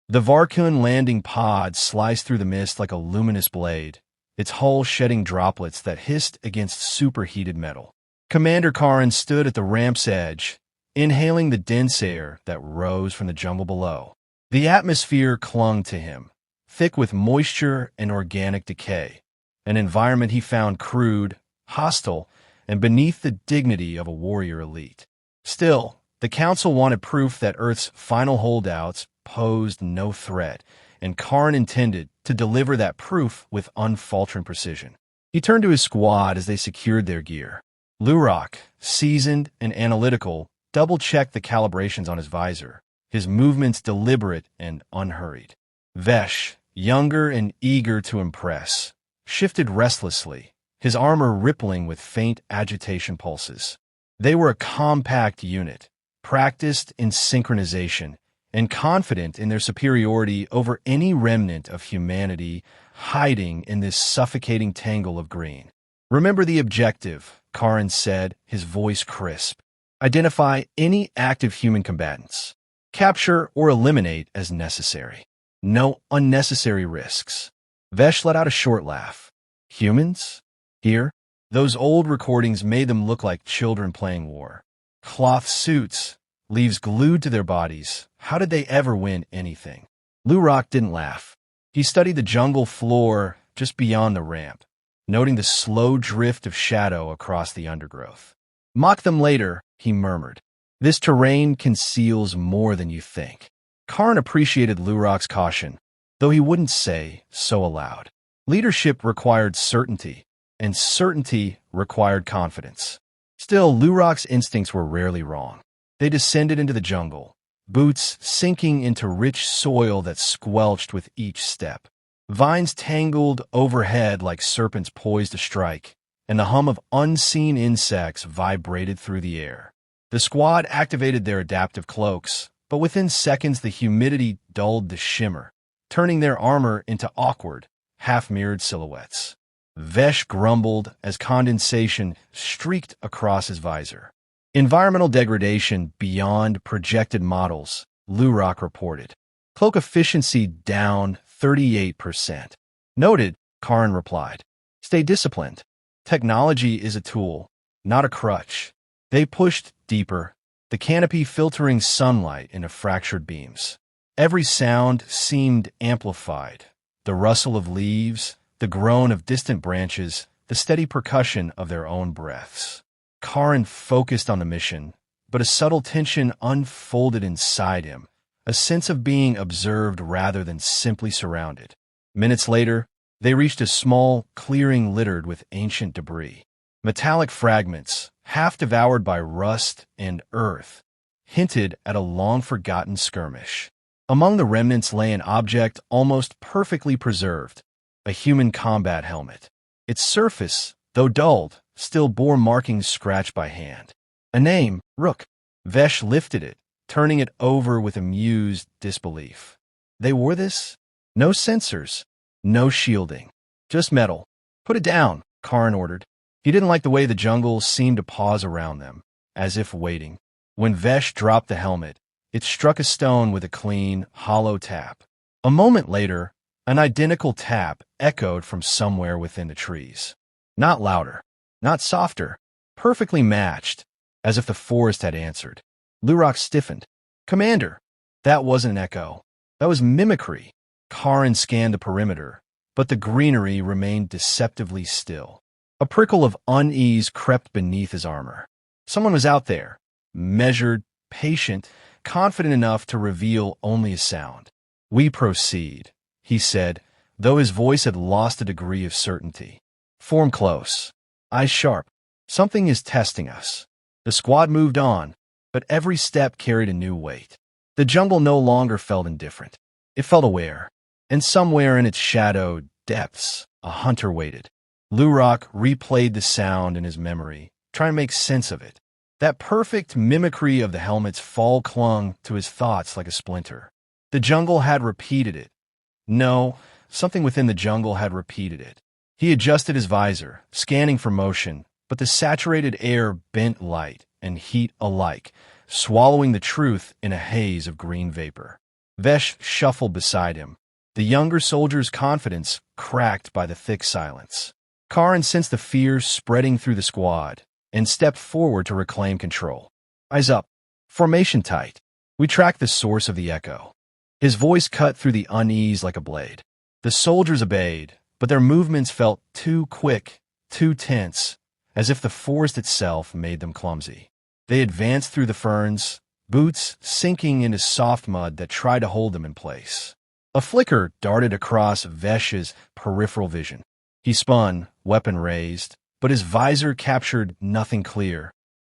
The Varkun landing pod sliced through the mist like a luminous blade, its hull shedding droplets that hissed against superheated metal. Commander Karin stood at the ramp's edge, inhaling the dense air that rose from the jungle below. The atmosphere clung to him, thick with moisture and organic decay, an environment he found crude, hostile, and beneath the dignity of a warrior elite. Still, the Council wanted proof that Earth's final holdouts posed no threat, and Karn intended to deliver that proof with unfaltering precision. He turned to his squad as they secured their gear. Lurok, seasoned and analytical, double-checked the calibrations on his visor, his movements deliberate and unhurried. Vesh, younger and eager to impress, shifted restlessly, his armor rippling with faint agitation pulses. They were a compact unit, practiced in synchronization, and confident in their superiority over any remnant of humanity hiding in this suffocating tangle of green. "Remember the objective," Karin said, his voice crisp. "Identify any active human combatants. Capture or eliminate as necessary. No unnecessary risks." Vesh let out a short laugh. "Humans? Here?" Those old recordings made them look like children playing war. Cloth suits, leaves glued to their bodies. How did they ever win anything? Lurok didn't laugh. He studied the jungle floor just beyond the ramp, noting the slow drift of shadow across the undergrowth. "Mock them later," he murmured. "This terrain conceals more than you think." Karn appreciated Lurok's caution, though he wouldn't say so aloud. Leadership required certainty, and certainty required confidence. Still, Lurok's instincts were rarely wrong. They descended into the jungle, boots sinking into rich soil that squelched with each step. Vines tangled overhead like serpents poised to strike, and the hum of unseen insects vibrated through the air. The squad activated their adaptive cloaks, but within seconds the humidity dulled the shimmer, turning their armor into awkward, half-mirrored silhouettes. Vesh grumbled as condensation streaked across his visor. "Environmental degradation beyond projected models," Lurok reported. "Cloak efficiency down 38%. "Noted," Karn replied. "Stay disciplined. Technology is a tool, not a crutch." They pushed deeper, the canopy filtering sunlight into fractured beams. Every sound seemed amplified. The rustle of leaves, the groan of distant branches, the steady percussion of their own breaths. Karin focused on the mission, but a subtle tension unfolded inside him, a sense of being observed rather than simply surrounded. Minutes later, they reached a small clearing littered with ancient debris. Metallic fragments, half devoured by rust and earth, hinted at a long-forgotten skirmish. Among the remnants lay an object almost perfectly preserved, a human combat helmet. Its surface, though dulled, still bore markings scratched by hand. A name, Rook. Vesh lifted it, turning it over with amused disbelief. They wore this? No sensors, no shielding, just metal. "Put it down," Karn ordered. He didn't like the way the jungle seemed to pause around them, as if waiting. When Vesh dropped the helmet, it struck a stone with a clean, hollow tap. A moment later, an identical tap echoed from somewhere within the trees. Not louder, not softer, perfectly matched, as if the forest had answered. Lurok stiffened. "Commander!" That wasn't an echo. That was mimicry. Karin scanned the perimeter, but the greenery remained deceptively still. A prickle of unease crept beneath his armor. Someone was out there, measured, patient, confident enough to reveal only a sound. "We proceed," he said, though his voice had lost a degree of certainty. "Form close. Eyes sharp. Something is testing us." The squad moved on, but every step carried a new weight. The jungle no longer felt indifferent. It felt aware, and somewhere in its shadowed depths, a hunter waited. Lurok replayed the sound in his memory, trying to make sense of it. That perfect mimicry of the helmet's fall clung to his thoughts like a splinter. The jungle had repeated it. No, something within the jungle had repeated it. He adjusted his visor, scanning for motion, but the saturated air bent light and heat alike, swallowing the truth in a haze of green vapor. Vesh shuffled beside him, the younger soldier's confidence cracked by the thick silence. Karin sensed the fear spreading through the squad and stepped forward to reclaim control. Eyes up. Formation tight. We track the source of the echo. His voice cut through the unease like a blade. The soldiers obeyed, but their movements felt too quick, too tense, as if the forest itself made them clumsy. They advanced through the ferns, boots sinking into soft mud that tried to hold them in place. A flicker darted across Vesh's peripheral vision. He spun, weapon raised, but his visor captured nothing clear,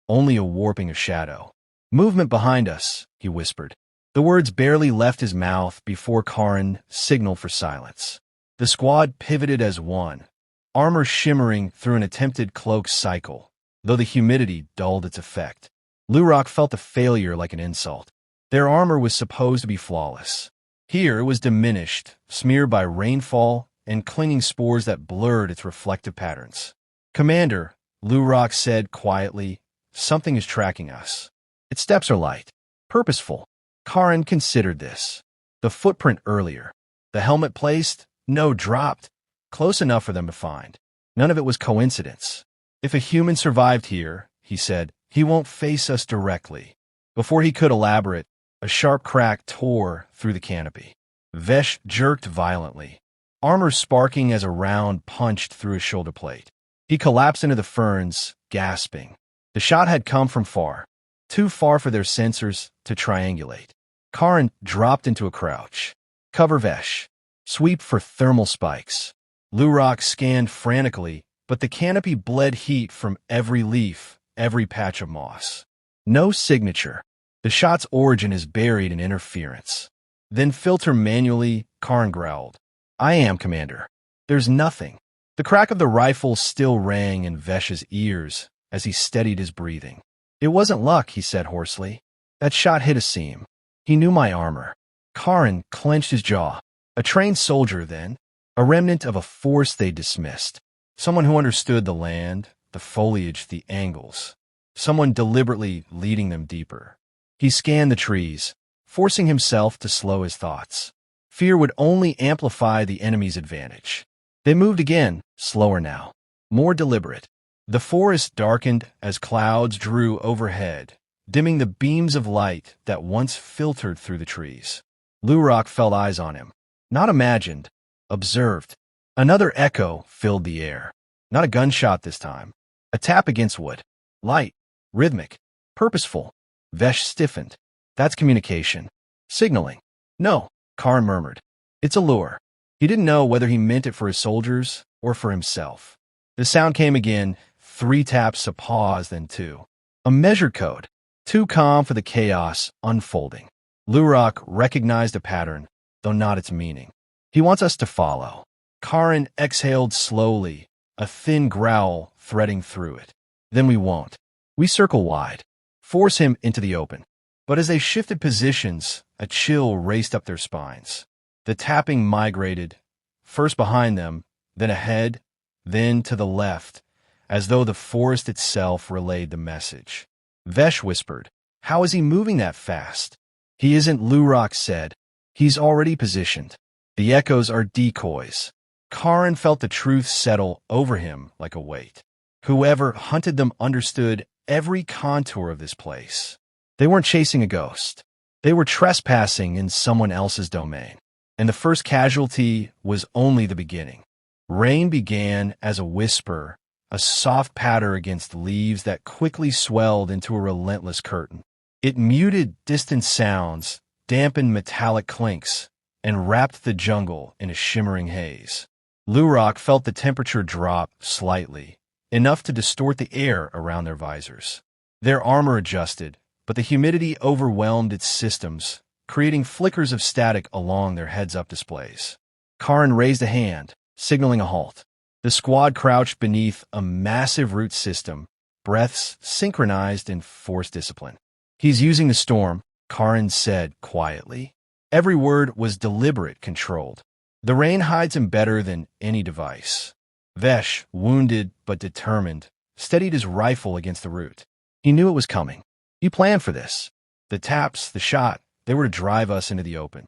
only a warping of shadow. "Movement behind us," he whispered. The words barely left his mouth before Karin signaled for silence. The squad pivoted as one, armor shimmering through an attempted cloak cycle, though the humidity dulled its effect. Lurok felt the failure like an insult. Their armor was supposed to be flawless. Here it was diminished, smeared by rainfall and clinging spores that blurred its reflective patterns. "Commander," Lurok said quietly, "something is tracking us. Its steps are light, purposeful." Karin considered this. The footprint earlier. The helmet placed, no dropped, close enough for them to find. None of it was coincidence. "If a human survived here," he said, "he won't face us directly." Before he could elaborate, a sharp crack tore through the canopy. Vesh jerked violently, armor sparking as a round punched through his shoulder plate. He collapsed into the ferns, gasping. The shot had come from far, too far for their sensors to triangulate. Karin dropped into a crouch. "Cover Vesh. Sweep for thermal spikes." Lurok scanned frantically, but the canopy bled heat from every leaf, every patch of moss. No signature. The shot's origin is buried in interference. "Then filter manually," Karin growled. "I am, Commander." "There's nothing." The crack of the rifle still rang in Vesh's ears as he steadied his breathing. "It wasn't luck," he said hoarsely. "That shot hit a seam. He knew my armor." Karin clenched his jaw. A trained soldier, then. A remnant of a force they dismissed. Someone who understood the land, the foliage, the angles. Someone deliberately leading them deeper. He scanned the trees, forcing himself to slow his thoughts. Fear would only amplify the enemy's advantage. They moved again, slower now, more deliberate. The forest darkened as clouds drew overhead, dimming the beams of light that once filtered through the trees. Lurok felt eyes on him. Not imagined, observed. Another echo filled the air. Not a gunshot this time. A tap against wood. Light, rhythmic, purposeful. Vesh stiffened. "That's communication. Signaling." "No," Karin murmured. "It's a lure." He didn't know whether he meant it for his soldiers or for himself. The sound came again, 3 taps, a pause, then 2. A measure code, too calm for the chaos unfolding. Lurok recognized a pattern, though not its meaning. "He wants us to follow." Karin exhaled slowly, a thin growl threading through it. "Then we won't. We circle wide. Force him into the open." But as they shifted positions, a chill raced up their spines. The tapping migrated, first behind them, then ahead, then to the left, as though the forest itself relayed the message. Vesh whispered, "How is he moving that fast?" "He isn't," Lurok said. "He's already positioned. The echoes are decoys." Karin felt the truth settle over him like a weight. Whoever hunted them understood every contour of this place. They weren't chasing a ghost. They were trespassing in someone else's domain. And the first casualty was only the beginning. Rain began as a whisper, a soft patter against leaves that quickly swelled into a relentless curtain. It muted distant sounds, dampened metallic clinks, and wrapped the jungle in a shimmering haze. Lurok felt the temperature drop slightly, enough to distort the air around their visors. Their armor adjusted, but the humidity overwhelmed its systems, creating flickers of static along their heads-up displays. Karin raised a hand, signaling a halt. The squad crouched beneath a massive root system, breaths synchronized in forced discipline. "He's using the storm," Karin said quietly. Every word was deliberate, controlled. "The rain hides him better than any device." Vesh, wounded but determined, steadied his rifle against the root. He knew it was coming. He planned for this. The taps, the shot, they were to drive us into the open.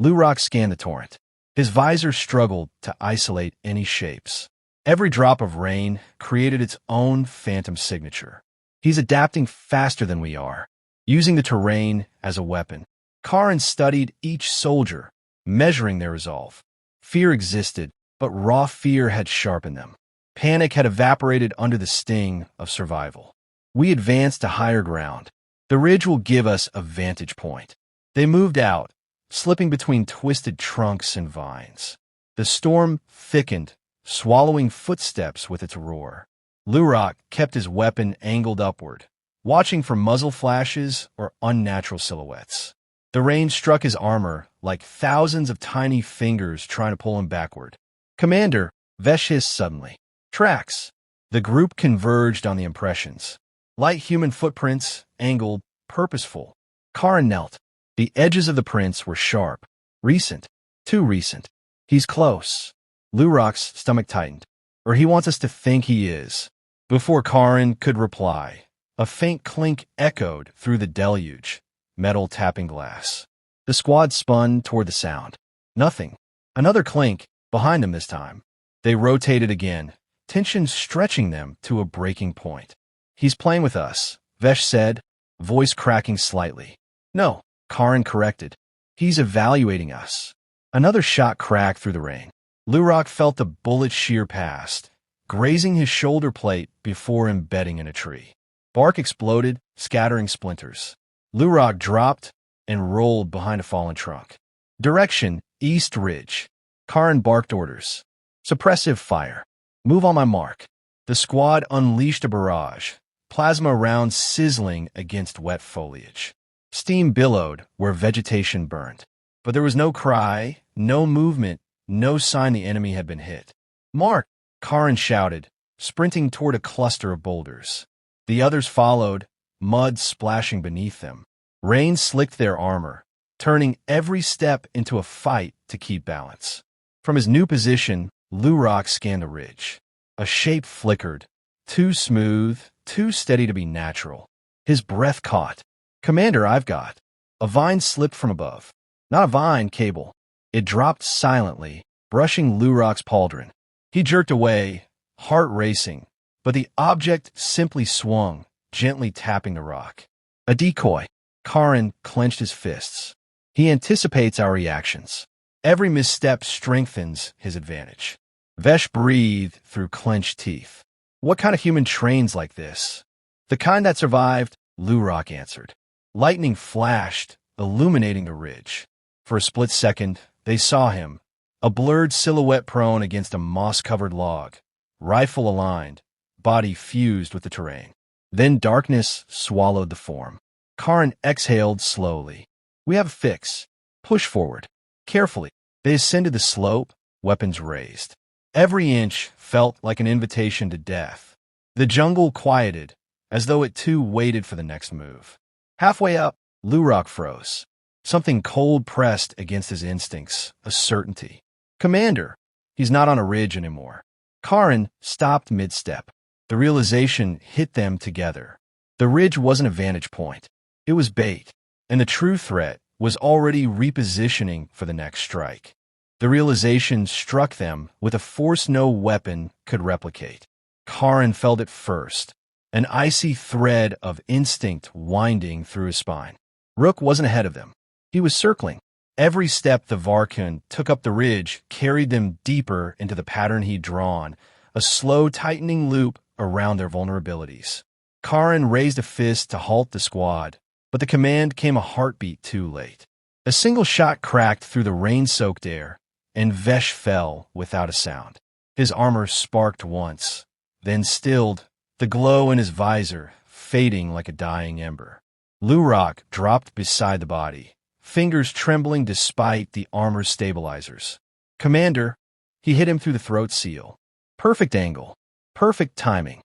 Lurok scanned the torrent. His visor struggled to isolate any shapes. Every drop of rain created its own phantom signature. He's adapting faster than we are, using the terrain as a weapon. Karin studied each soldier, measuring their resolve. Fear existed, but raw fear had sharpened them. Panic had evaporated under the sting of survival. We advanced to higher ground. The ridge will give us a vantage point. They moved out, slipping between twisted trunks and vines. The storm thickened, swallowing footsteps with its roar. Lurok kept his weapon angled upward, watching for muzzle flashes or unnatural silhouettes. The rain struck his armor like thousands of tiny fingers trying to pull him backward. "Commander," Vesh hissed suddenly. "Tracks." The group converged on the impressions. Light human footprints, angled, purposeful. Karin knelt. The edges of the prints were sharp. Recent. Too recent. "He's close." Lurok's stomach tightened. "Or he wants us to think he is." Before Karin could reply, a faint clink echoed through the deluge, metal tapping glass. The squad spun toward the sound. Nothing. Another clink, behind them this time. They rotated again, tension stretching them to a breaking point. "He's playing with us," Vesh said, voice cracking slightly. "No," Karin corrected. "He's evaluating us." Another shot cracked through the rain. Lurok felt the bullet shear past, grazing his shoulder plate before embedding in a tree. Bark exploded, scattering splinters. Lurok dropped and rolled behind a fallen trunk. Direction, East Ridge. Karin barked orders. "Suppressive fire. Move on my mark." The squad unleashed a barrage, plasma rounds sizzling against wet foliage. Steam billowed where vegetation burned. But there was no cry, no movement, no sign the enemy had been hit. "Mark!" Karin shouted, sprinting toward a cluster of boulders. The others followed, mud splashing beneath them. Rain slicked their armor, turning every step into a fight to keep balance. From his new position, Lurok scanned the ridge. A shape flickered, too smooth, too steady to be natural. His breath caught. "Commander, I've got." A vine slipped from above. Not a vine, cable. It dropped silently, brushing Lurok's pauldron. He jerked away, heart racing, but the object simply swung, gently tapping the rock. A decoy. Karin clenched his fists. He anticipates our reactions. Every misstep strengthens his advantage. Vesh breathed through clenched teeth. "What kind of human trains like this?" "The kind that survived," Lurok answered. Lightning flashed, illuminating the ridge. For a split second, they saw him, a blurred silhouette prone against a moss-covered log, rifle aligned, body fused with the terrain. Then darkness swallowed the form. Karin exhaled slowly. "We have a fix. Push forward." Carefully, they ascended the slope, weapons raised. Every inch felt like an invitation to death. The jungle quieted, as though it too waited for the next move. Halfway up, Lurok froze. Something cold pressed against his instincts, a certainty. "Commander!" He's not on a ridge anymore. Karin stopped mid-step. The realization hit them together. The ridge wasn't a vantage point. It was bait, and the true threat was already repositioning for the next strike. The realization struck them with a force no weapon could replicate. Karin felt it first, an icy thread of instinct winding through his spine. Rook wasn't ahead of them. He was circling. Every step the Varkun took up the ridge carried them deeper into the pattern he'd drawn, a slow tightening loop around their vulnerabilities. Karin raised a fist to halt the squad, but the command came a heartbeat too late. A single shot cracked through the rain-soaked air, and Vesh fell without a sound. His armor sparked once, then stilled, the glow in his visor fading like a dying ember. Lurok dropped beside the body, fingers trembling despite the armor's stabilizers. "Commander!" He hit him through the throat seal. Perfect angle. Perfect timing.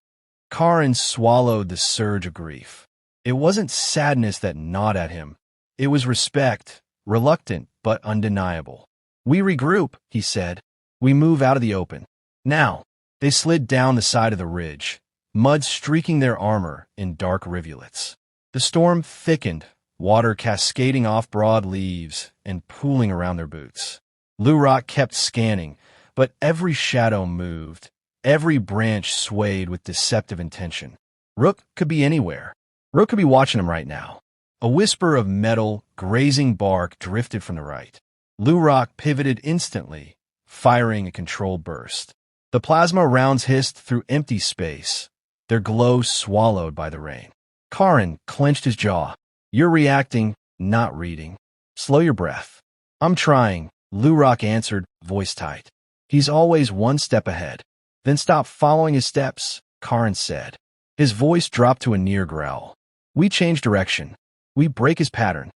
Karin swallowed the surge of grief. It wasn't sadness that gnawed at him. It was respect, reluctant but undeniable. "We regroup," he said. "We move out of the open. Now." They slid down the side of the ridge, mud streaking their armor in dark rivulets. The storm thickened, water cascading off broad leaves and pooling around their boots. Lurok kept scanning, but every shadow moved, every branch swayed with deceptive intention. Rook could be anywhere. Rook could be watching him right now. A whisper of metal, grazing bark drifted from the right. Lurok pivoted instantly, firing a controlled burst. The plasma rounds hissed through empty space, their glow swallowed by the rain. Karin clenched his jaw. You're reacting, not reading. Slow your breath. I'm trying, Lurok answered, voice tight. He's always one step ahead. Then stop following his steps, Karin said. His voice dropped to a near growl. We change direction. We break his pattern.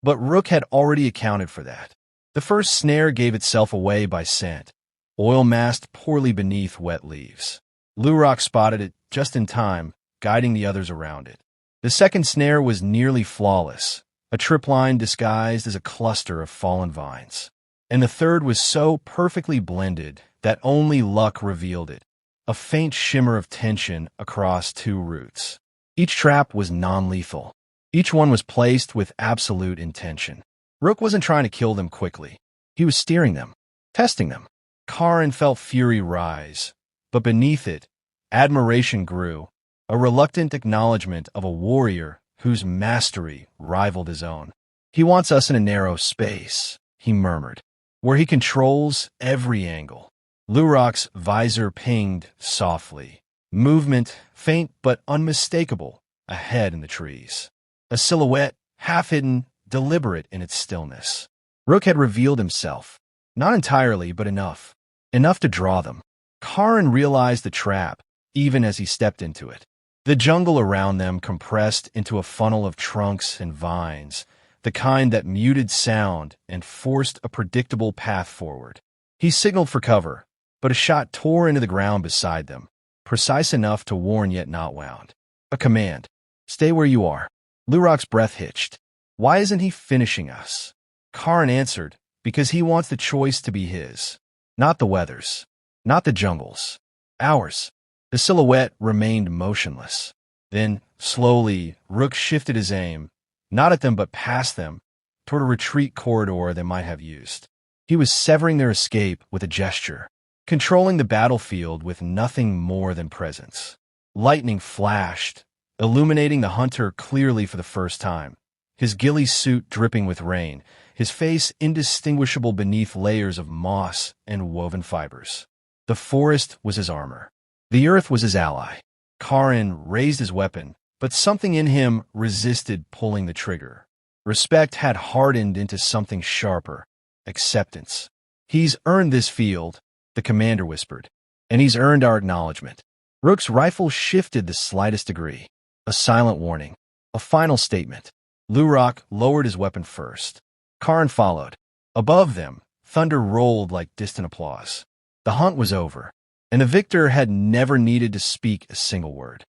But Rook had already accounted for that. The first snare gave itself away by scent, oil massed poorly beneath wet leaves. Lurok spotted it just in time, guiding the others around it. The second snare was nearly flawless, a tripline disguised as a cluster of fallen vines. And the third was so perfectly blended that only luck revealed it, a faint shimmer of tension across two roots. Each trap was non-lethal. Each one was placed with absolute intention. Rook wasn't trying to kill them quickly. He was steering them, testing them. Karin felt fury rise, but beneath it, admiration grew, a reluctant acknowledgement of a warrior whose mastery rivaled his own. He wants us in a narrow space, he murmured, where he controls every angle. Lurok's visor pinged softly, movement faint but unmistakable ahead in the trees. A silhouette, half-hidden, deliberate in its stillness. Rook had revealed himself, not entirely, but enough. Enough to draw them. Karin realized the trap, even as he stepped into it. The jungle around them compressed into a funnel of trunks and vines, the kind that muted sound and forced a predictable path forward. He signaled for cover, but a shot tore into the ground beside them, precise enough to warn yet not wound. A command. Stay where you are. Lurok's breath hitched. Why isn't he finishing us? Karin answered, because he wants the choice to be his. Not the weather's. Not the jungle's. Ours. The silhouette remained motionless. Then, slowly, Rook shifted his aim, not at them but past them, toward a retreat corridor they might have used. He was severing their escape with a gesture, controlling the battlefield with nothing more than presence. Lightning flashed, illuminating the hunter clearly for the first time, his ghillie suit dripping with rain, his face indistinguishable beneath layers of moss and woven fibers. The forest was his armor. The earth was his ally. Karin raised his weapon, but something in him resisted pulling the trigger. Respect had hardened into something sharper. Acceptance. He's earned this field, the commander whispered, and he's earned our acknowledgement. Rook's rifle shifted the slightest degree. A silent warning. A final statement. Lurok lowered his weapon first. Karin followed. Above them, thunder rolled like distant applause. The hunt was over, and the victor had never needed to speak a single word.